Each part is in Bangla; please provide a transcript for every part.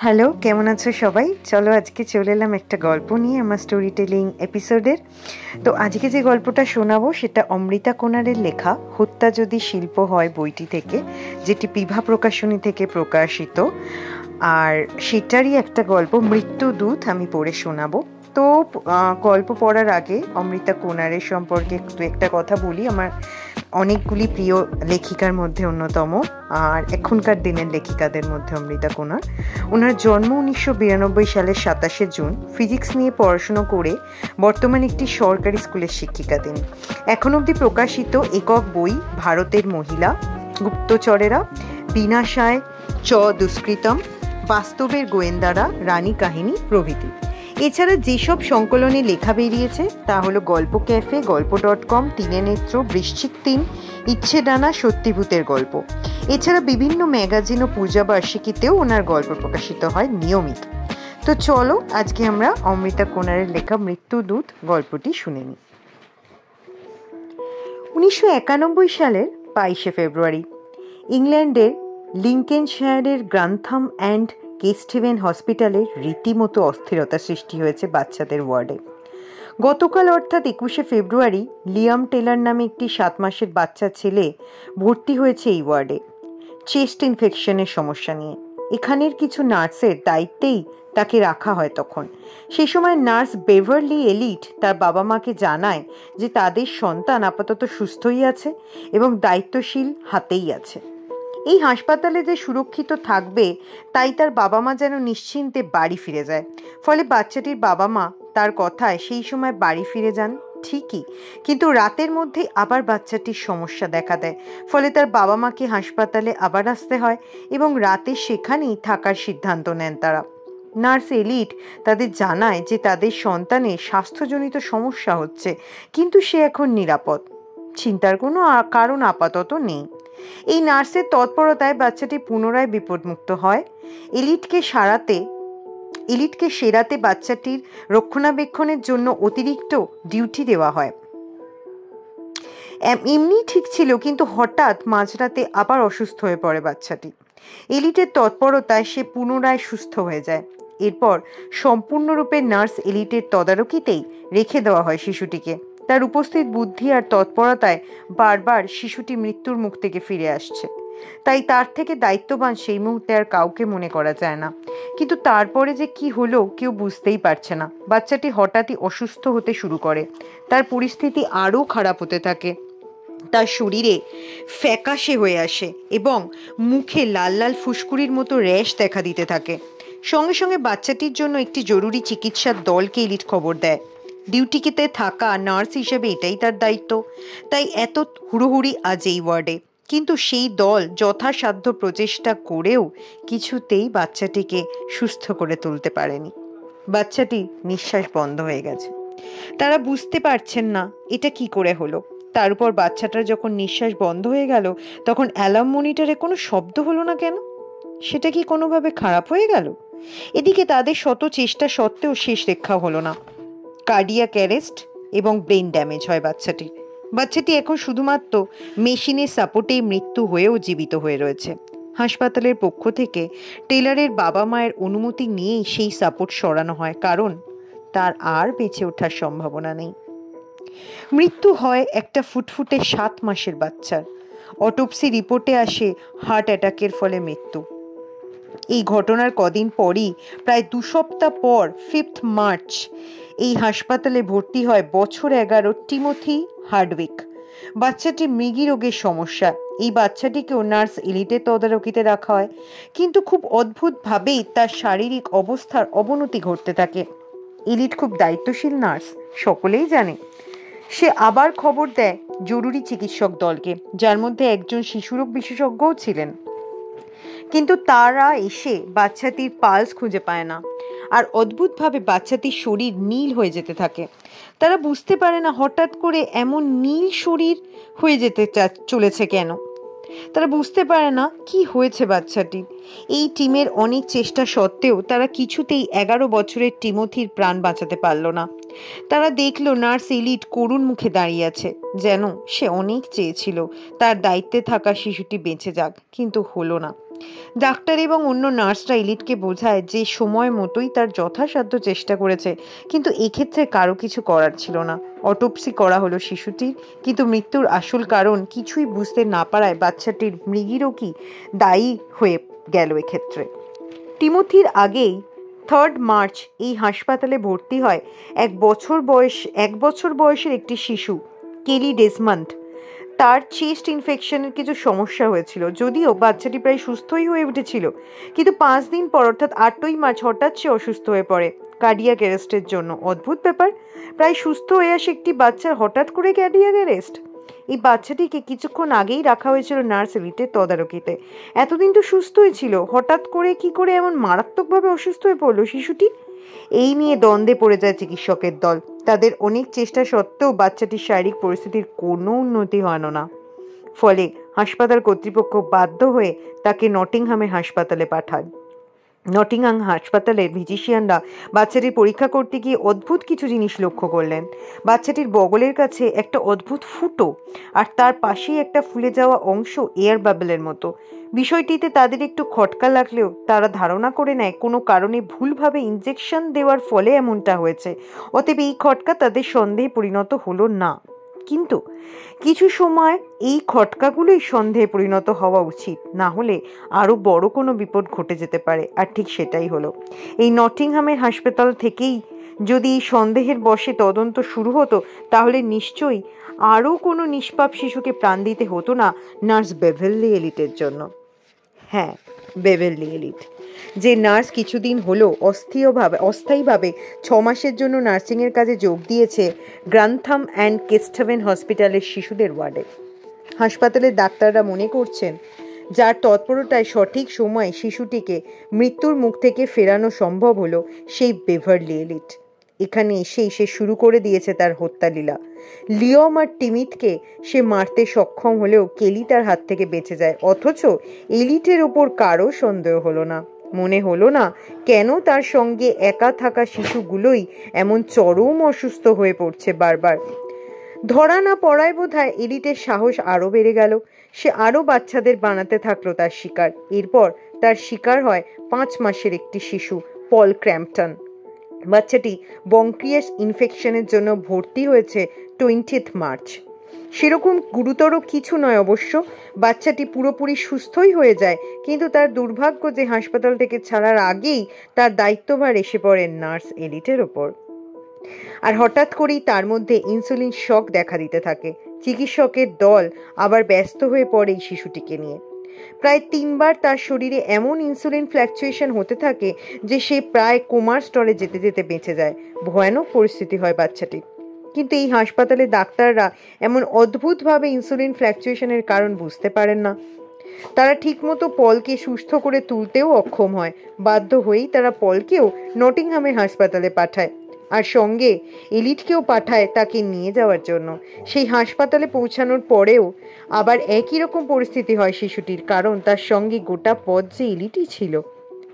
হ্যালো, কেমন আছো সবাই? চলো আজকে চলে এলাম একটা গল্প নিয়ে আমার স্টোরি টেলিং এপিসোডের। তো আজকে যে গল্পটা শোনাবো সেটা অমৃতা কোনারের লেখা হত্যা যদি শিল্প হয় বইটি থেকে, যেটি বিভা প্রকাশনী থেকে প্রকাশিত। আর সেটারই একটা গল্প মৃত্যুদূত আমি পড়ে শোনাবো। তো গল্প পড়ার আগে অমৃতা কোনারের সম্পর্কে একটু একটা কথা বলি। আমার অনেকগুলি প্রিয় লেখিকার মধ্যে অন্যতম, আর এখনকার দিনের লেখিকাদের মধ্যে অমৃতা কোনার। ওনার জন্ম 1992 সালের 27 জুন। ফিজিক্স নিয়ে পড়াশুনো করে বর্তমানে একটি সরকারি স্কুলের শিক্ষিকা তিনি। এখন অবধি প্রকাশিত একক বই ভারতের মহিলা, গুপ্তচরেরা, বিনাশায় চ দুষ্কৃতম, বাস্তবের গোয়েন্দারা, রানী কাহিনী প্রভৃতি। এছাড়া যেসব সংকলনে লেখা বেরিয়েছে তা হলো গল্প ক্যাফে, গল্প.com, তিনে নেত্র, বৃশ্চিক 3, ইচ্ছে ডানা, সত্যিভূতের গল্প। এছাড়া বিভিন্ন ম্যাগাজিন ও পূজাবার্ষিকীতেও ওনার গল্প প্রকাশিত হয় নিয়মিত। তো চলো আজকে আমরা অমৃতা কোনারের লেখা মৃত্যুদূত গল্পটি শুনে নিই। 1991 সালের 22 ফেব্রুয়ারি ইংল্যান্ডের লিঙ্কেনশায়ারের গ্রান্থাম অ্যান্ড কেস্টিভেন হসপিটালে রীতিমতো অস্থিরতা সৃষ্টি হয়েছে বাচ্চাদের ওয়ার্ডে। গতকাল অর্থাৎ 21 ফেব্রুয়ারি লিয়াম টেলার নামে একটি 7 মাসের বাচ্চা ছেলে ভর্তি হয়েছে এই ওয়ার্ডে চেস্ট ইনফেকশনের সমস্যা নিয়ে। এখানের কিছু নার্সের দায়িত্বেই তাকে রাখা হয় তখন। সেই সময় নার্স বেভারলি এলিট তার বাবা মাকে জানায় যে তাদের সন্তান আপাতত সুস্থই আছে এবং দায়িত্বশীল হাতেই আছে। এই হাসপাতালে যে সুরক্ষিত থাকবে তাই তার বাবা মা যেন নিশ্চিন্তে বাড়ি ফিরে যায়। ফলে বাচ্চাটির বাবা মা তার কথায় সেই সময় বাড়ি ফিরে যান ঠিকই, কিন্তু রাতের মধ্যে আবার বাচ্চাটির সমস্যা দেখা দেয়। ফলে তার বাবা মাকে হাসপাতালে আবার আসতে হয় এবং রাতে সেখানেই থাকার সিদ্ধান্ত নেন তারা। নার্স এলিট তাদের জানায় যে তাদের সন্তানের স্বাস্থ্যজনিত সমস্যা হচ্ছে, কিন্তু সে এখন নিরাপদ, চিন্তার কোনো কারণ আপাতত নেই। এই নার্সের তৎপরতায় বাচ্চাটি পুনরায় বিপদমুক্ত হয়। এলিটকে সেরাতে বাচ্চাটির রক্ষণাবেক্ষণের জন্য অতিরিক্ত ডিউটি দেওয়া হয়। এমনি ঠিক ছিল, কিন্তু হঠাৎ মাঝরাতে আবার অসুস্থ হয়ে পড়ে বাচ্চাটি। এলিটের তৎপরতায় সে পুনরায় সুস্থ হয়ে যায়। এরপর সম্পূর্ণরূপে নার্স এলিটের তদারকিতেই রেখে দেওয়া হয় শিশুটিকে। তার উপস্থিত বুদ্ধি আর তৎপরতায় বারবার শিশুটি মৃত্যুর মুখ থেকে ফিরে আসছে। তাই তার থেকে দায়িত্ববান সেই মুহূর্তে আর কাউকে মনে করা যায় না। কিন্তু তারপরে যে কি হলো কেউ বুঝতেই পারছে না। বাচ্চাটি হঠাৎই অসুস্থ হতে শুরু করে। তার পরিস্থিতি আরও খারাপ হতে থাকে। তার শরীরে ফ্যাকাশে হয়ে আসে এবং মুখে লাল লাল ফুসকুড়ির মতো র্যাশ দেখা দিতে থাকে। সঙ্গে সঙ্গে বাচ্চাটির জন্য একটি জরুরি চিকিৎসার দলকে এলিট খবর দেয়। ডিউটিতে থাকা নার্স হিসেবে এটাই তার দায়িত্ব, তাই এত হুড়োহুড়ি আজ এই ওয়ার্ডে। কিন্তু সেই দল যথাসাধ্য প্রচেষ্টা করেও কিছুতেই বাচ্চাটিকে সুস্থ করে তুলতে পারেনি। বাচ্চাটি নিঃশ্বাস বন্ধ হয়ে গেছে। তারা বুঝতে পারছেন না এটা কি করে হলো। তার উপর বাচ্চাটার যখন নিঃশ্বাস বন্ধ হয়ে গেল তখন অ্যালার্ম মনিটরে কোনো শব্দ হলো না কেন? সেটা কি কোনোভাবে খারাপ হয়ে গেল? এদিকে তাদের শত চেষ্টা সত্ত্বেও শেষ রক্ষা হলো না। কার্ডিয়াক অ্যারেস্ট এবং ব্রেন ড্যামেজ হয় বাচ্চাটি এখন শুধুমাত্র মেশিনের সাপোর্টেই মৃত্যু হয়েও জীবিত হয়ে রয়েছে। হাসপাতালের পক্ষ থেকে টেলারের বাবা মায়ের অনুমতি নিয়েই সেই সাপোর্ট সরানো হয়, কারণ তার আর বেঁচে ওঠার সম্ভাবনা নেই। মৃত্যু হয় একটা ফুটফুটে 7 মাসের বাচ্চার। অটোপসি রিপোর্টে আসে হার্ট অ্যাটাকের ফলে মৃত্যু। এই ঘটনার কদিন পরই প্রায় 2 সপ্তাহ পর 5 মার্চ এই হাসপাতালে ভর্তি হয় বছর 11 টিমোথি হার্ডউইক। বাচ্চাটি মৃগী রোগের সমস্যা। এই বাচ্চাটিকেও নার্স এলিটের তদারকিতে রাখা হয়, কিন্তু খুব অদ্ভুতভাবেই তার শারীরিক অবস্থার অবনতি ঘটতে থাকে। এলিট খুব দায়িত্বশীল নার্স, সকলেই জানে। সে আবার খবর দেয় জরুরি চিকিৎসক দলকে, যার মধ্যে একজন শিশুরোগ বিশেষজ্ঞও ছিলেন। কিন্তু তারা এসে বাচ্চাটির পালস খুঁজে পায় না, আর অদ্ভুতভাবে বাচ্চাটির শরীর নীল হয়ে যেতে থাকে। তারা বুঝতে পারে না হঠাৎ করে এমন নীল শরীর হয়ে যেতে চলেছে কেন। তারা বুঝতে পারে না কি হয়েছে বাচ্চাটির। এই টিমের অনেক চেষ্টা সত্ত্বেও তারা কিছুতেই 11 বছরের টিমোথির প্রাণ বাঁচাতে পারল না। তারা দেখল নার্স এলিট করুণ মুখে দাঁড়িয়ে আছে, যেন সে অনেক চেয়েছিল তার দায়িত্বে থাকা শিশুটি বেঁচে যাক, কিন্তু হলো না। ডাক্তার এবং অন্য নার্সরা এলিটকে বোঝায় যে সময় মতোই তার যথাসাধ্য চেষ্টা করেছে, কিন্তু এক্ষেত্রে কারো কিছু করার ছিল না। অটোপসি করা হলো শিশুটির, কিন্তু মৃত্যুর আসল কারণ কিছুই বুঝতে না পারায় বাচ্চাটির মৃগীরোগী দায়ী হয়ে গেল এক্ষেত্রে। টিমোথির আগেই 3 মার্চ এই হাসপাতালে ভর্তি হয় এক বছর বয়সের একটি শিশু, কেলি ডেসমন্ড। তার চেস্ট ইনফেকশনের কিছু সমস্যা হয়েছিল, যদিও বাচ্চাটি প্রায় সুস্থই হয়ে উঠেছিল, কিন্তু 5 দিন পর অর্থাৎ 8ই মার্চ হঠাৎ সে অসুস্থ হয়ে পড়ে কার্ডিয়াক অ্যারেস্টের জন্য। অদ্ভুত ব্যাপার, প্রায় সুস্থ হয়ে আসে একটি বাচ্চার হঠাৎ করে কার্ডিয়াক অ্যারেস্ট। এই বাচ্চাটিকে কিছুক্ষণ আগেই রাখা হয়েছিল নার্স এলিটের তদারকিতে। এতদিন তো সুস্থই ছিল, হঠাৎ করে কি করে এমন মারাত্মকভাবে অসুস্থ হয়ে পড়লো শিশুটি? এই নিয়ে দ্বন্দ্বে পড়ে যায় চিকিৎসকের দল। তাদের অনেক চেষ্টা সত্ত্বেও বাচ্চাটির শারীরিক পরিস্থিতির কোনো উন্নতি হয় না। ফলে হাসপাতাল কর্তৃপক্ষ বাধ্য হয়ে তাকে নটিংহামের হাসপাতালে পাঠায়। নটিংহাম হাসপাতালের ফিজিশিয়ানরা বাচ্চাটির পরীক্ষা করতে গিয়ে অদ্ভুত কিছু জিনিস লক্ষ্য করলেন। বাচ্চাটির বগলের কাছে একটা অদ্ভুত ফুটো, আর তার পাশেই একটা ফুলে যাওয়া অংশ এয়ার বাবেলের মতো। বিষয়টিতে তাদের একটু খটকা লাগলেও তারা ধারণা করে নেয় কোনো কারণে ভুলভাবে ইনজেকশন দেওয়ার ফলে এমনটা হয়েছে। অতএব এই খটকা তাদের সন্দেহে পরিণত হলো না। কিন্তু কিছু সময় এই খটকাগুলোই সন্দেহে পরিণত হওয়া উচিত, না হলে আরো বড় কোনো বিপদ ঘটে যেতে পারে। আর ঠিক সেটাই হলো। এই নটিংহামের হাসপাতাল থেকেই যদি এই সন্দেহের বশে তদন্ত শুরু হতো, তাহলে নিশ্চয়ই আরো কোনো নিষ্পাপ শিশুকে প্রাণ দিতে হতো না নার্স বেভারলি এলিটের জন্য। হ্যাঁ, বেভারলি এলিট, যে নার্স কিছুদিন হলো অস্থায়ীভাবে 6 মাসের জন্য নার্সিংয়ের কাজে যোগ দিয়েছে গ্রান্থাম অ্যান্ড কেস্টভেন হসপিটালের শিশুদের ওয়ার্ডে। হাসপাতালের ডাক্তাররা মনে করছেন যার তৎপরতায় সঠিক সময়ে শিশুটিকে মৃত্যুর মুখ থেকে ফেরানো সম্ভব হলো, সেই বেভারলি এলিট। এখানে এসেই সে শুরু করে দিয়েছে তার হত্যালীলা। লিওম আর টিমিথকে সে মারতে সক্ষম হলেও কেলি তার হাত থেকে বেঁচে যায়, অথচ এলিটের ওপর কারো সন্দেহ হলো না। মনে হলো না কেন তার সঙ্গে একা থাকা শিশুগুলোই এমন চরম অসুস্থ হয়ে পড়ছে বারবার। ধরা না পড়ায় বোধহয় এলিটের সাহস আরো বেড়ে গেল। সে আরো বাচ্চাদের বানাতে থাকলো তার শিকার। এরপর তার শিকার হয় 5 মাসের একটি শিশু, পল ক্র্যাম্পটন। বাচ্চাটি বঙ্ক্রিয়াস ইনফেকশনের জন্য ভর্তি হয়েছে 20 মার্চ। সেরকম গুরুতর কিছু নয় অবশ্য, বাচ্চাটি পুরোপুরি সুস্থই হয়ে যায়, কিন্তু তার দুর্ভাগ্য যে হাসপাতাল থেকে ছাড়ার আগেই তার দায়িত্বভার এসে পড়ে নার্স এলিটের ওপর। আর হঠাৎ করেই তার মধ্যে ইনসুলিন শক দেখা দিতে থাকে। চিকিৎসকের দল আবার ব্যস্ত হয়ে পড়ে এই শিশুটিকে নিয়ে। প্রায় 3 বার তার শরীরে এমন ইনসুলিন ফ্ল্যাকচুয়েশন হতে থাকে যে সে প্রায় কোমার স্তরে যেতে যেতে বেঁচে যায়। ভয়ানক পরিস্থিতি হয় বাচ্চাটির। কিন্তু এই হাসপাতালে ডাক্তাররা এমন অদ্ভুতভাবে ইনসুলিন ফ্ল্যাকচুয়েশনের কারণ বুঝতে পারেন না। তারা ঠিকমতো পলকে সুস্থ করে তুলতেও অক্ষম হয়। বাধ্য হয়েই তারা পলকেও নটিংহামের হাসপাতালে পাঠায়, আর সঙ্গে এলিটকেও পাঠায় তাকে নিয়ে যাওয়ার জন্য। সেই হাসপাতালে পৌঁছানোর পরেও আবার একই রকম পরিস্থিতি হয় শিশুটির, কারণ তার সঙ্গে গোটা পথ যে এলিটই ছিল।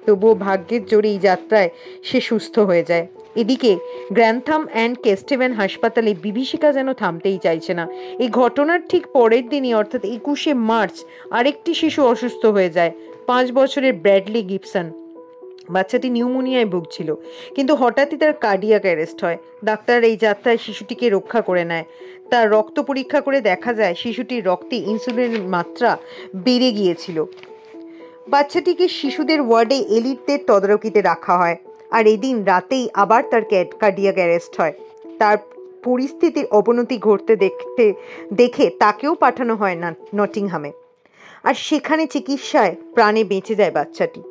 তবুও ভাগ্যের জোরে এই যাত্রায় সে সুস্থ হয়ে যায়। এদিকে গ্র্যান্থাম অ্যান্ড কেস্টেভেন হাসপাতালে বিভীষিকা যেন থামতেই চাইছে না। এই ঘটনার ঠিক পরের দিনই অর্থাৎ 21শে মার্চ আরেকটি শিশু অসুস্থ হয়ে যায়, 5 বছরের ব্র্যাডলি গিবসন। বাচ্চাটি নিউমোনিয়ায় ভুগছিল, কিন্তু হঠাৎই তার কার্ডিয়াক অ্যারেস্ট হয়। ডাক্তার এই যাত্রায় শিশুটিকে রক্ষা করে নেয়। তার রক্ত পরীক্ষা করে দেখা যায় শিশুটির রক্তে ইনসুলিনের মাত্রা বেড়ে গিয়েছিল। বাচ্চাটিকে শিশুদের ওয়ার্ডে এলিটদের তদারকিতে রাখা হয়, আর এদিন রাতেই আবার তার কার্ডিয়াক অ্যারেস্ট হয়। তার পরিস্থিতির অবনতি ঘটতে দেখে তাকেও পাঠানো হয় নটিংহামে, আর সেখানে চিকিৎসায় প্রাণে বেঁচে যায় বাচ্চাটি।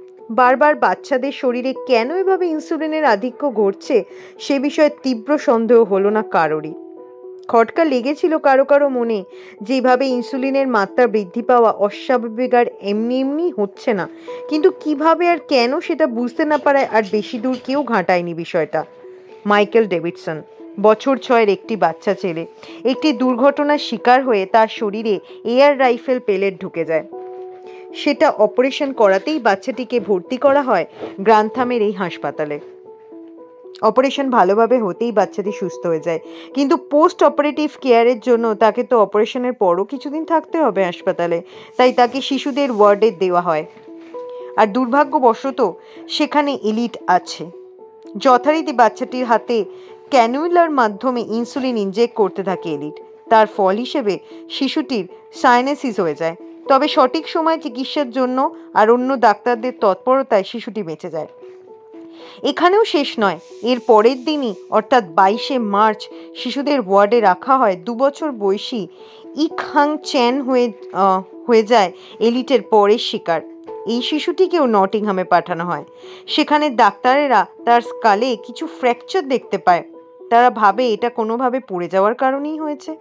বারবার বাচ্চাদের শরীরে কেন এভাবে ইনসুলিনের আধিক্য ঘটছে সে বিষয়ে তীব্র সন্দেহ হলো না কারোরই। খটকা লেগেছিল কারো কারো মনে, যেভাবে ইনসুলিনের মাত্রা বৃদ্ধি পাওয়া অস্বাভাবিক আর এমনি হচ্ছে না, কিন্তু কিভাবে আর কেন সেটা বুঝতে না পারায় আর বেশি দূর কেউ ঘাঁটায়নি বিষয়টা। মাইকেল ডেভিডসন, বছর 6-এর একটি বাচ্চা ছেলে, একটি দুর্ঘটনার শিকার হয়ে তার শরীরে এয়ার রাইফেল পেলেট ঢুকে যায়। সেটা অপারেশন করাতেই বাচ্চাটিকে ভর্তি করা হয় গ্রান্থামের এই হাসপাতালে। অপারেশন ভালোভাবে হতেই বাচ্চাটি সুস্থ হয়ে যায়, কিন্তু পোস্ট অপারেটিভ কেয়ারের জন্য তাকে তো অপারেশনের পরও কিছুদিন থাকতে হবে হাসপাতালে, তাই তাকে শিশুদের ওয়ার্ডে দেওয়া হয়। আর দুর্ভাগ্যবশত সেখানে এলিট আছে। যথারীতি বাচ্চাটির হাতে ক্যানুলার মাধ্যমে ইনসুলিন ইনজেক্ট করতে থাকে এলিট। তার ফল হিসেবে শিশুটির সাইনাসিস হয়ে যায়। তবে সঠিক সময় চিকিৎসার জন্য আর অন্য ডাক্তারদের তৎপরতায় শিশুটি বেঁচে যায়। এখানেও শেষ নয়, এর পরের দিনই অর্থাৎ 22শে মার্চ শিশুদের ওয়ার্ডে রাখা হয় 2 বছর বয়সী ইকহাং চ্যান হয়ে যায় এলিটের পরের শিকার। এই শিশুটিকেও নটিংহামে পাঠানো হয়। সেখানে ডাক্তারেরা তার স্কালে কিছু ফ্র্যাকচার দেখতে পায়। তারা ভাবে এটা কোনোভাবে পড়ে যাওয়ার কারণেই হয়েছে।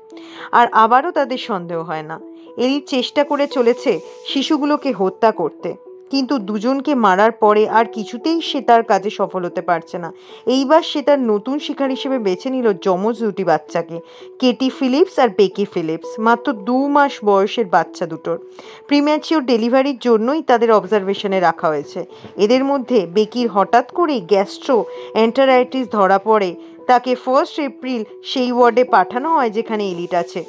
আর আবারও তাদের সন্দেহ হয় না। এলিট চেষ্টা করে চলেছে শিশুগুলোকে হত্যা করতে, কিন্তু দুজনকে মারার পরে আর কিছুতেই সে তার কাজে সফল হতে পারছে না। এইবার সে তার নতুন শিকার হিসেবে বেছে নিল যমজ দুটি বাচ্চাকে, কেটি ফিলিপস আর বেকি ফিলিপস, মাত্র 2 মাস বয়সের বাচ্চা দুটোর। প্রিম্যাচিওর ডেলিভারির জন্যই তাদের অবজারভেশনে রাখা হয়েছে। এদের মধ্যে বেকির হঠাৎ করেই গ্যাস্ট্রো এন্টারাইটিস ধরা পড়ে। তাকে 1 এপ্রিল সেই ওয়ার্ডে পাঠানো হয় যেখানে এলিট আছে।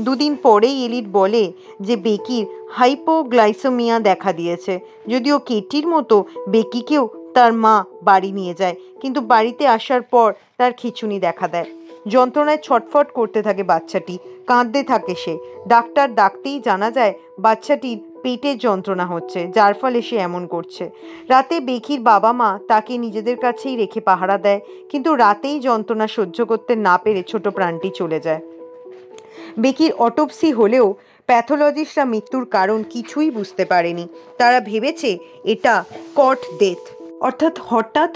2 দিন পরেই এলিট বলে যে বেকির হাইপোগ্লাইসেমিয়া দেখা দিয়েছে। যদিও কেটির মতো বেকিকেও তার মা বাড়ি নিয়ে যায়, কিন্তু বাড়িতে আসার পর তার খিঁচুনি দেখা দেয়। যন্ত্রণায় ছটফট করতে থাকে বাচ্চাটি, কাঁদতে থাকে সে। ডাক্তার ডাকতেই জানা যায় বাচ্চাটির পেটের যন্ত্রণা হচ্ছে, যার ফলে সে এমন করছে। রাতে বেকির বাবা মা তাকে নিজেদের কাছেই রেখে পাহারা দেয়, কিন্তু রাতেই যন্ত্রণা সহ্য করতে না পেরে ছোট প্রাণটি চলে যায়। বেকির অটোপসি হলেও প্যাথোলজিস্টরা মৃত্যুর কারণ কিছুই বুঝতে পারেনি। তারা ভেবেছে এটা কট ডেথ, অর্থাৎ হঠাৎ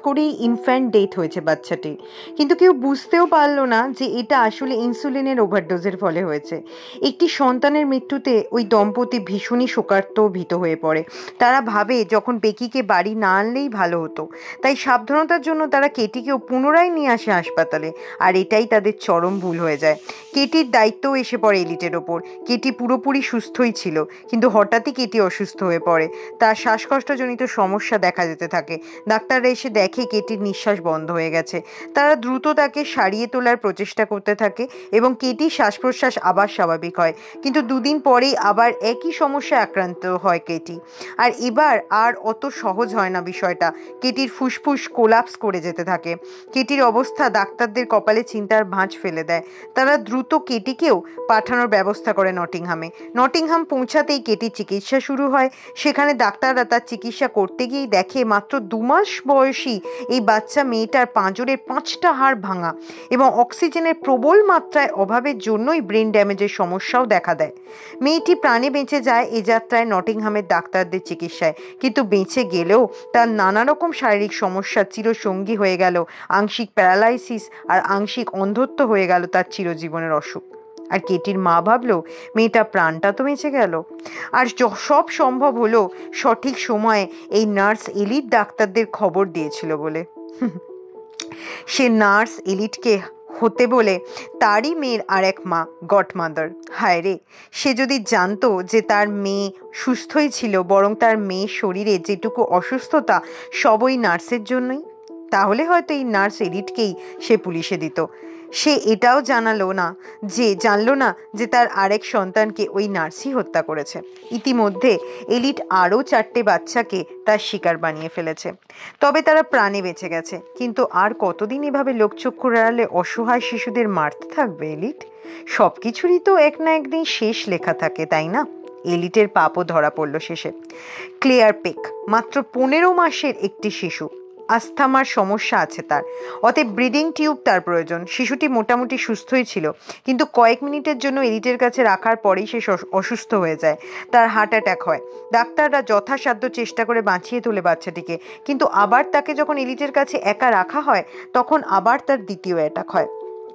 করেই ইনফ্যান্ট ডেথ হয়েছে বাচ্চাটির। কিন্তু কেউ বুঝতেও পারলো না যে এটা আসলে ইনসুলিনের ওভারডোজের ফলে হয়েছে। একটি সন্তানের মৃত্যুতে ওই দম্পতি ভীষণই শোকার্ত ভীত হয়ে পড়ে। তারা ভাবে যখন বেকিকে বাড়ি না আনলেই ভালো হতো। তাই সাবধানতার জন্য তারা কেটিকেও পুনরায় নিয়ে আসে হাসপাতালে, আর এটাই তাদের চরম ভুল হয়ে যায়। কেটির দায়িত্বও এসে পড়ে এলিটের ওপর। কেটি পুরোপুরি সুস্থই ছিল, কিন্তু হঠাৎই কেটি অসুস্থ হয়ে পড়ে। তার শ্বাসকষ্টজনিত সমস্যা দেখা যেতে থাকে। ডাক্তাররা এসে দেখে কেটির নিঃশ্বাস বন্ধ হয়ে গেছে। তারা দ্রুত তাকে সারিয়ে তোলার প্রচেষ্টা করতে থাকে এবং কেটির শ্বাস প্রশ্বাস আবার স্বাভাবিক হয়। কিন্তু 2 দিন পরেই আবার একই সমস্যায় আক্রান্ত হয় কেটি। আর এবার আর অত সহজ হয় না বিষয়টা। কেটির ফুসফুস কোলাপস করে যেতে থাকে। কেটির অবস্থা ডাক্তারদের কপালে চিন্তার ভাঁজ ফেলে দেয়। তারা দ্রুত কেটিকেও পাঠানোর ব্যবস্থা করে নটিংহামে। নটিংহাম পৌঁছাতেই কেটির চিকিৎসা শুরু হয়। সেখানে ডাক্তাররা তার চিকিৎসা করতে গিয়েই দেখে মাত্র 2 মাস বয়সী এই বাচ্চা মেয়েটার পাঁজরের 5টা হাড় ভাঙা এবং অক্সিজেনের প্রবল মাত্রায় অভাবের জন্যই ব্রেন ড্যামেজের সমস্যাও দেখা দেয়। মেয়েটি প্রাণে বেঁচে যায় এ যাত্রায় নটিংহামের ডাক্তারদের চিকিৎসায়, কিন্তু বেঁচে গেলেও তার নানা রকম শারীরিক সমস্যা চিরসঙ্গী হয়ে গেল। আংশিক প্যারালাইসিস আর আংশিক অন্ধত্ব হয়ে গেল তার চিরজীবনের অসুখ। আর কেটির মা ভাবলো মেয়েটা প্রাণটা তো বেঁচে গেল। আর সব সম্ভব হলো সঠিক সময়ে এই নার্স এলিট ডাক্তারদের খবর দিয়েছিল বলে। সে নার্স এলিটকে হতে বলে তারই মেয়ের আর এক মা গডমাদার। হায় রে, সে যদি জানতো যে তার মেয়ে সুস্থই ছিল, বরং তার মেয়ের শরীরে যেটুকু অসুস্থতা সব ওই নার্সের জন্যই, তাহলে হয়তো এই নার্স এলিটকেই সে পুলিশে দিত। সে এটাও জানলো না যে তার আরেক সন্তানকে ওই নার্সই হত্যা করেছে। ইতিমধ্যে এলিট আরও 4টে বাচ্চাকে তার শিকার বানিয়ে ফেলেছে। তবে তারা প্রাণে বেঁচে গেছে। কিন্তু আর কতদিন এভাবে লোকচক্ষুর আড়ালে অসহায় শিশুদের মারতে থাকবে এলিট? সব কিছুরই তো এক না একদিন শেষ লেখা থাকে, তাই না? এলিটের পাপও ধরা পড়ল শেষে। ক্লেয়ার পেক মাত্র 15 মাসের একটি শিশু। আস্থামার সমস্যা আছে তার, অতএব ব্রিডিং টিউব তার প্রয়োজন। শিশুটি মোটামুটি সুস্থই ছিল, কিন্তু কয়েক মিনিটের জন্য এলিটের কাছে রাখার পরেই সে অসুস্থ হয়ে যায়। তার হার্ট অ্যাটাক হয়। ডাক্তাররা যথাসাধ্য চেষ্টা করে বাঁচিয়ে তোলে বাচ্চাটিকে, কিন্তু আবার তাকে যখন এলিটের কাছে একা রাখা হয় তখন আবার তার দ্বিতীয় অ্যাটাক হয়।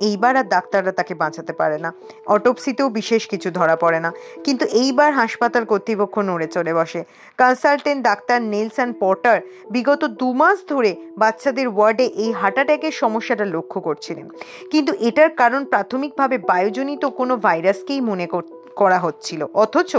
এইবার আর ডাক্তাররা তাকে বাঁচাতে পারে না। অটোপসিতেও বিশেষ কিছু ধরা পড়ে না, কিন্তু এইবার হাসপাতাল কর্তৃপক্ষ নড়ে চড়ে বসে। কনসালটেন্ট ডাক্তার নেলসন পটার বিগত 2 মাস ধরে বাচ্চাদের ওয়ার্ডে এই হার্ট অ্যাটাকের সমস্যাটা লক্ষ্য করছিলেন, কিন্তু এটার কারণ প্রাথমিকভাবে বায়ুজনিত কোনো ভাইরাসকেই মনে করা হচ্ছিল, অথচ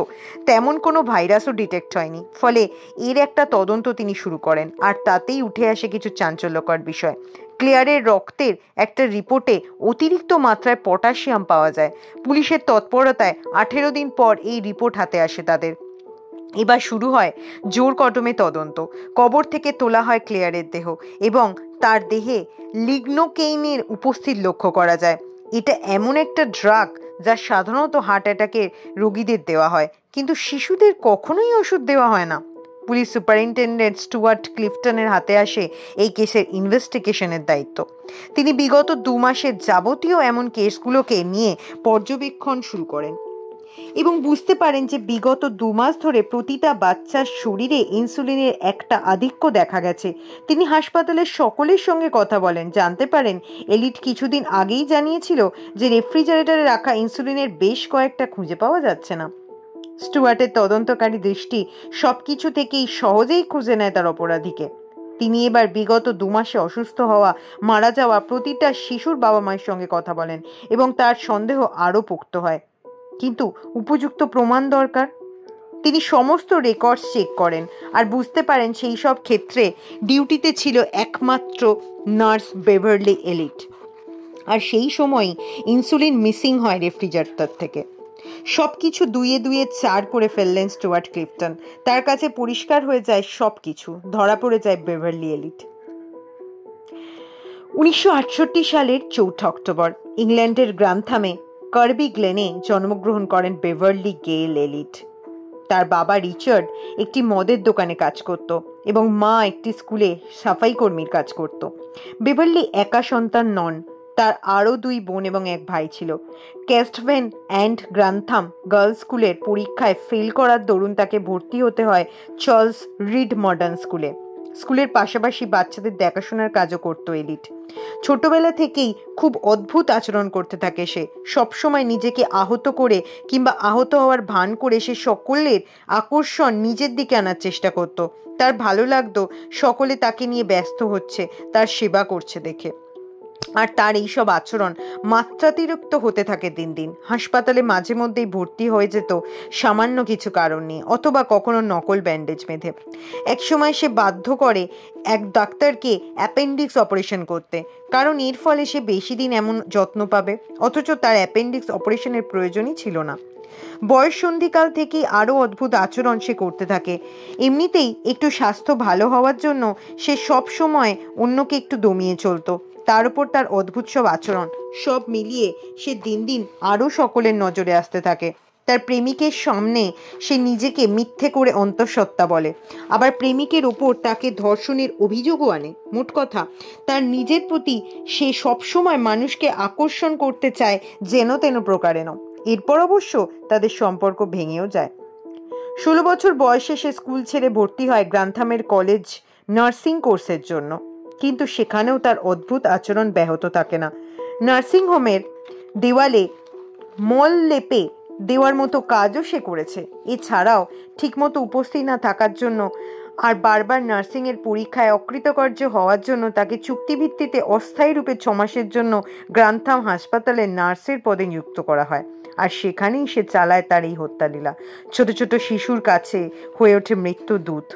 তেমন কোনো ভাইরাসও ডিটেক্ট হয়নি। ফলে এর একটা তদন্ত তিনি শুরু করেন, আর তাতেই উঠে আসে কিছু চাঞ্চল্যকর বিষয়। ক্লেয়ারের রক্তের একটা রিপোর্টে অতিরিক্ত মাত্রায় পটাশিয়াম পাওয়া যায়। পুলিশের তৎপরতায় 18 দিন পর এই রিপোর্ট হাতে আসে তাদের। এবার শুরু হয় জোর কদমে তদন্ত। কবর থেকে তোলা হয় ক্লেয়ারের দেহ এবং তার দেহে লিগনোকেইনের উপস্থিত লক্ষ্য করা যায়। এটা এমন একটা ড্রাগ যা সাধারণত হার্ট অ্যাটাকের রোগীদের দেওয়া হয়, কিন্তু শিশুদের কখনোই ওষুধ দেওয়া হয় না। পুলিশ সুপারিনটেন্ডেন্ট স্টুয়ার্ট ক্লিফটনের হাতে আসে এই কেসের ইনভেস্টিগেশনের দায়িত্ব। তিনি বিগত 2 মাসের যাবতীয় এমন কেসগুলোকে নিয়ে পর্যবেক্ষণ শুরু করেন এবং বুঝতে পারেন যে বিগত 2 মাস ধরে প্রতিটা বাচ্চার শরীরে ইনসুলিনের একটা আধিক্য দেখা গেছে। তিনি হাসপাতালের সকলের সঙ্গে কথা বলেন, জানতে পারেন এলিট কিছুদিন আগেই জানিয়েছিল যে রেফ্রিজারেটরে রাখা ইনসুলিনের বেশ কয়েকটা খুঁজে পাওয়া যাচ্ছে না। স্টুয়ার্টের তদন্তকারী দৃষ্টি সবকিছু থেকেই সহজেই খুঁজে নেয় তার অপরাধীকে। তিনি এবার বিগত 2 মাসে অসুস্থ হওয়া, মারা যাওয়া প্রতিটা শিশুর বাবা মায়ের সঙ্গে কথা বলেন এবং তার সন্দেহ আরও পোক্ত হয়। কিন্তু উপযুক্ত প্রমাণ দরকার। তিনি সমস্ত রেকর্ডস চেক করেন আর বুঝতে পারেন সেই সব ক্ষেত্রে ডিউটিতে ছিল একমাত্র নার্স বেভারলি এলিট। আর সেই সময়ই ইনসুলিন মিসিং হয় রেফ্রিজারেটর থেকে। সবকিছু 2-এ 4 করে ফেললেন স্টুয়ার্ট ক্লিফটন। তার কাছে পরিষ্কার হয়ে যায় সবকিছু, ধরা পড়ে যায় বেভারলি এলিট। 1968 সালের 4 অক্টোবর ইংল্যান্ডের গ্রান্থামে কার্বি গ্লেনে জন্মগ্রহণ করেন বেভারলি গেল এলিট। তার বাবা রিচার্ড একটি মদের দোকানে কাজ করত এবং মা একটি স্কুলে সাফাই কর্মীর কাজ করত। বেভারলি একা সন্তান নন, তার আরও 2 বোন এবং 1 ভাই ছিল। ক্যাস্টভেন অ্যান্ড গ্রান্থাম গার্লস স্কুলের পরীক্ষায় ফেল করার দরুন তাকে ভর্তি হতে হয় চার্লস রিড মডার্ন স্কুলে। স্কুলের পাশাপাশি বাচ্চাদের দেখাশোনার কাজও করত এলিট। ছোটবেলা থেকেই খুব অদ্ভুত আচরণ করতে থাকে সে। সবসময় নিজেকে আহত করে কিংবা আহত হওয়ার ভান করে সে সকলের আকর্ষণ নিজের দিকে আনার চেষ্টা করত। তার ভালো লাগতো সকলে তাকে নিয়ে ব্যস্ত হচ্ছে, তার সেবা করছে দেখে। আর তার এইসব আচরণ মাত্রাতিরিক্ত হতে থাকে দিন দিন। হাসপাতালে মাঝে মধ্যেই ভর্তি হয়ে যেত সামান্য কিছু কারণ নিয়ে, অথবা কখনো নকল ব্যান্ডেজ বেঁধে। একসময় সে বাধ্য করে এক ডাক্তারকে অ্যাপেন্ডিক্স অপারেশন করতে, কারণ এর ফলে সে বেশি দিন এমন যত্ন পাবে, অথচ তার অ্যাপেন্ডিক্স অপারেশনের প্রয়োজনই ছিল না। বয়ঃসন্ধিকাল থেকেই আরও অদ্ভুত আচরণ সে করতে থাকে। এমনিতেই একটু স্বাস্থ্য ভালো হওয়ার জন্য সে সব সময় অন্যকে একটু দমিয়ে চলতো। তার উপর তার অদ্ভুত সব আচরণ, সব মিলিয়ে সে দিন দিন আরও সকলের নজরে আসতে থাকে। তার প্রেমিকের সামনে সে নিজেকে মিথ্যে করে অন্তঃসত্ত্বা বলে, আবার প্রেমিকের ওপর তাকে ধর্ষণের অভিযোগও আনে। মোট কথা, তার নিজের প্রতি সে সবসময় মানুষকে আকর্ষণ করতে চায় যেন তেন প্রকারেণ। এরপর অবশ্য তাদের সম্পর্ক ভেঙেও যায়। 16 বছর বয়সে সে স্কুল ছেড়ে ভর্তি হয় গ্রান্থামের কলেজ নার্সিং কোর্সের জন্য, কিন্তু সেখানেও তার অদ্ভুত আচরণ ব্যাহত থাকে না। নার্সিং হোমের দেওয়ালে মল লেপে দেওয়ার মতো কাজও সে করেছে। এছাড়াও ঠিকমতো উপস্থিত না থাকার জন্য আর বারবার নার্সিংয়ের পরীক্ষায় অকৃতকার্য হওয়ার জন্য তাকে চুক্তিভিত্তিতে অস্থায়ী রূপে 6 মাসের জন্য গ্রান্থাম হাসপাতালে নার্সের পদে নিযুক্ত করা হয়। আর সেখানেই সে চালায় তার এই হত্যালীলা। ছোট ছোট শিশুর কাছে হয়ে ওঠে মৃত্যুদূত।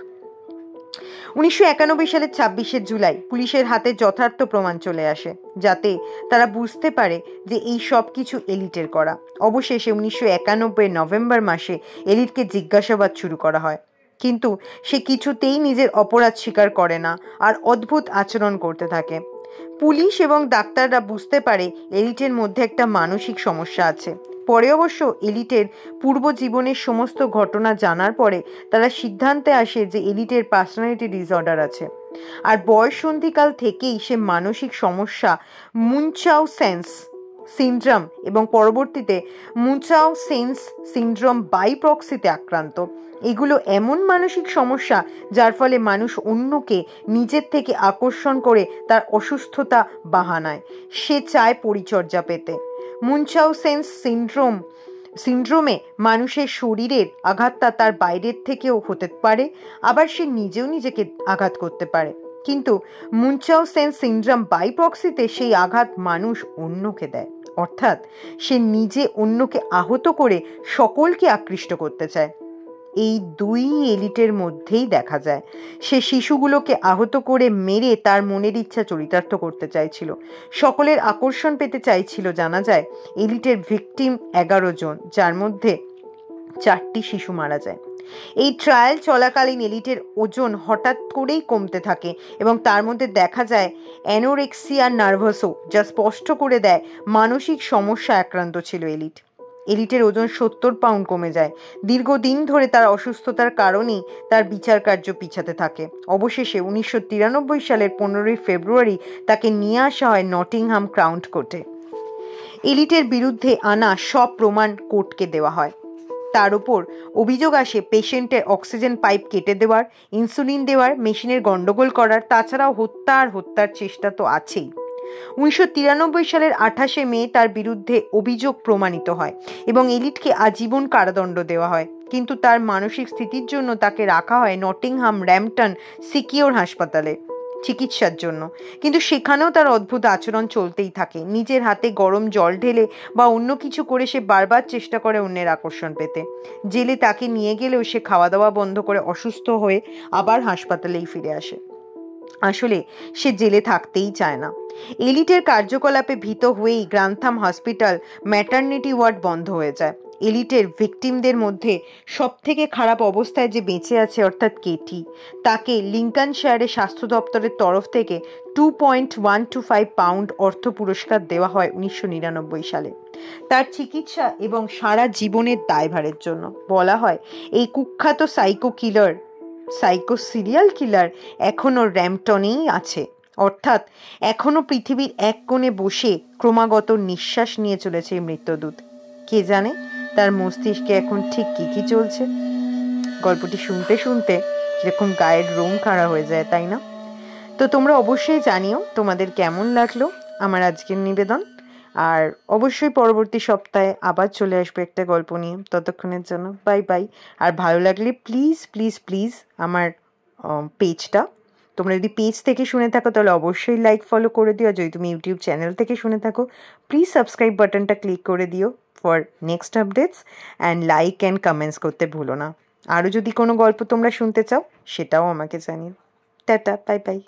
1991 সালের 26শে জুলাই পুলিশের হাতে যথার্থ প্রমাণ চলে আসে, যাতে তারা বুঝতে পারে যে এই সব কিছু এলিটের করা। অবশেষে 1991 নভেম্বর মাসে এলিটকে জিজ্ঞাসাবাদ শুরু করা হয়, কিন্তু সে কিছুতেই নিজের অপরাধ স্বীকার করে না আর অদ্ভুত আচরণ করতে থাকে। পুলিশ এবং ডাক্তাররা বুঝতে পারে এলিটের মধ্যে একটা মানসিক সমস্যা আছে। পরে অবশ্য এলিটের পূর্ব জীবনের সমস্ত ঘটনা জানার পরে তারা সিদ্ধান্তে আসে যে এলিটের পার্সোনালিটি ডিসঅর্ডার আছে, আর বয়ঃসন্ধিকাল থেকেই সে মানসিক সমস্যা মুনচাউসেন্স সিনড্রোম এবং পরবর্তীতে মুনচাউসেন্স সিনড্রোম বাই প্রক্সিতে আক্রান্ত। এগুলো এমন মানসিক সমস্যা যার ফলে মানুষ অন্যকে নিজের থেকে আকর্ষণ করে তার অসুস্থতা বাহানায়। সে চায় পরিচর্যা পেতে। মুনচাউসেন্স সিনড্রোমে মানুষের শরীরের আঘাতটা তার বাইরের থেকেও হতে পারে, আবার সে নিজেও নিজেকে আঘাত করতে পারে। কিন্তু মুনচাউসেন্স সিনড্রোম বাই প্রক্সিতে সেই আঘাত মানুষ অন্যকে দেয়, অর্থাৎ সে নিজে অন্যকে আহত করে সকলকে আকৃষ্ট করতে চায়। এই 2 এলিটের মধ্যেই দেখা যায়। সে শিশুগুলোকে আহত করে মেরে তার মনের ইচ্ছা চরিতার্থ করতে চাইছিল, সকলের আকর্ষণ পেতে চাইছিল। জানা যায় এলিটের ভিকটিম 11 জন, যার মধ্যে 4টি শিশু মারা যায়। এই ট্রায়াল চলাকালীন এলিটের ওজন হঠাৎ করেই কমতে থাকে এবং তার মধ্যে দেখা যায় অ্যানোরেক্সিয়া নার্ভাসও, যা স্পষ্ট করে দেয় মানসিক সমস্যা আক্রান্ত ছিল এলিট। এলিটের ওজন 70 পাউন্ড কমে যায়। দীর্ঘদিন ধরে তার অসুস্থতার কারণেই তার বিচার কার্য পিছাতে থাকে। অবশেষে 1993 সালের 15 ফেব্রুয়ারি তাকে নিয়ে আসা হয় নটিংহাম ক্রাউন কোর্টে। এলিটের বিরুদ্ধে আনা সব প্রমাণ কোর্টকে দেওয়া হয়। তার উপর অভিযোগ আসে পেশেন্টের অক্সিজেন পাইপ কেটে দেওয়ার, ইনসুলিন দেওয়ার, মেশিনের গন্ডগোল করার, তাছাড়াও হত্যার চেষ্টা তো আছেই। 1993 সালের 28 মে তার বিরুদ্ধে অভিযোগ প্রমাণিত হয় এবং এলিটকে আজীবন কারাদণ্ড দেওয়া হয়, কিন্তু তার মানসিক স্থিতির জন্য তাকে রাখা হয় নটিংহাম র্যাম্পটন সিকিউর হাসপাতালে চিকিৎসার জন্য। কিন্তু সেখানেও তার অদ্ভুত আচরণ চলতেই থাকে। নিজের হাতে গরম জল ঢেলে বা অন্য কিছু করে সে বারবার চেষ্টা করে অন্যের আকর্ষণ পেতে। জেলে তাকে নিয়ে গেলেও সে খাওয়া দাওয়া বন্ধ করে অসুস্থ হয়ে আবার হাসপাতালেই ফিরে আসে। আসলে সে জেলে থাকতেই চায় না। এলিটের কার্যকলাপে ভীত হয়েই গ্রান্থাম হসপিটাল ম্যাটারনিটি ওয়ার্ড বন্ধ হয়ে যায়। এলিটের ভিকটিমদের মধ্যে সব থেকে খারাপ অবস্থায় যে বেঁচে আছে, অর্থাৎ কেটি, তাকে লিঙ্কনশায়ারের স্বাস্থ্য দপ্তরের তরফ থেকে 2.125 পাউন্ড অর্থ পুরস্কার দেওয়া হয় 1999 সালে তার চিকিৎসা এবং সারা জীবনের দায়ভারের জন্য। বলা হয় এই কুখ্যাত সাইকো সিরিয়াল কিলার এখনো র্যাম্পটনেই আছে, অর্থাৎ এখনো পৃথিবীর এক কোণে বসে ক্রমাগত নিঃশ্বাস নিয়ে চলেছে এই মৃত্যুদূত। কে জানে তার মস্তিষ্কে এখন ঠিক কি চলছে। গল্পটি শুনতে শুনতে যেরকম গায়ের রোম খাড়া হয়ে যায়, তাই না? তো তোমরা অবশ্যই জানিও তোমাদের কেমন লাগলো আমার আজকের নিবেদন। আর অবশ্যই পরবর্তী সপ্তাহে আবার চলে আসবে একটা গল্প নিয়ে। ততক্ষণের জন্য বাই বাই। আর ভালো লাগলে প্লিজ প্লিজ প্লিজ আমার পেজটা, তোমরা যদি পেজ থেকে শুনে থাকো তাহলে অবশ্যই লাইক ফলো করে দিও। আর যদি তুমি ইউটিউব চ্যানেল থেকে শুনে থাকো প্লিজ সাবস্ক্রাইব বাটনটা ক্লিক করে দিও for next updates, and like and comments করতে ভুলো না। আরও যদি কোনো গল্প তোমরা শুনতে চাও সেটাও আমাকে জানিও। Tata, bye bye.